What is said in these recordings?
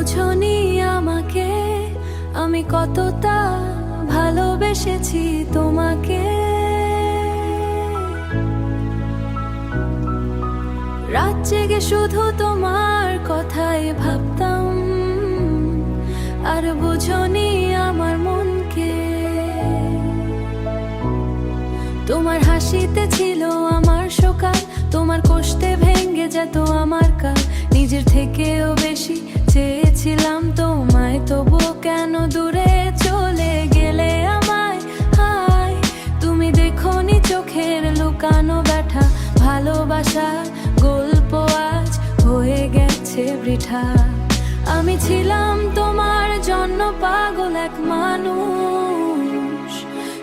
বোঝনি আমাকে, আমি কতটা ভালোবেসেছি তোমাকে। রাত জেগে শুধু তোমার কথাই ভাবতাম, আর বোঝনি আমার মনকে। তোমার হাসিতে ছিল আমার সকাল, তোমার কষ্টে ভেঙে যেত আমার কাল। নিজের থেকেও বেশি চেয়েছিলাম তোমায়, তবুও কেন দূরে চলে গেলে আমায়। হায়, তুমি দেখোনি চোখের লুকানো ব্যথা, ভালোবাসার গল্প আজ হয়ে গেছে বৃথা। আমি ছিলাম তোমার জন্য পাগল এক মানুষ,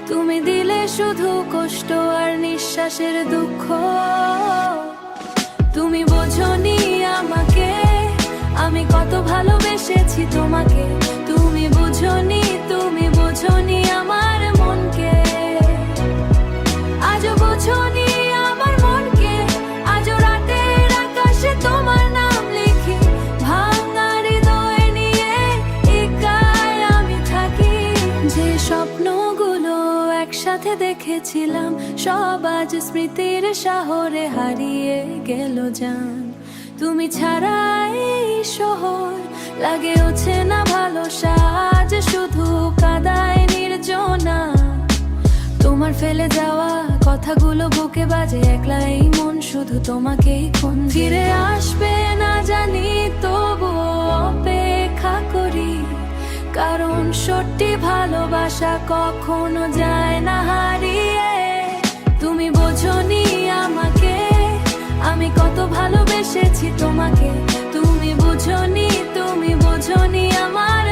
তুমি দিলে শুধু কষ্ট আর নিঃশ্বাসের দুঃখ। তুমি বোঝনি আমাকে, আমি কত ভালোবেসেছি তোমাকে। তুমি বোঝনি আমার মনকে। আজও বোঝনি আমার মনকে, আজও রাতের আকাশে তোমার নাম লিখি। ভাঙা হৃদয় নিয়ে একাই আমি থাকি। যে স্বপ্নগুলো একসাথে দেখেছিলাম, সব আজ স্মৃতির শহরে হারিয়ে গেল জান। তুমি ছাড়া এই শহর লাগে ওঠে না ভালো সাজ, শুধু কাদায় নির্জনা। তোমার ফেলে যাওয়া কথাগুলো বুকে বাজে, একলা এই মন শুধু তোমাকেই কোন ফিরে আসবে না জানি, তবু অপেক্ষা করি। কারণ সত্যি ভালোবাসা কখনো যায় না হারিয়ে। তুমি বোঝনি আমাকে, আমি কত ভালোবেসেছি তোমাকে। তুমি বোঝনি আমার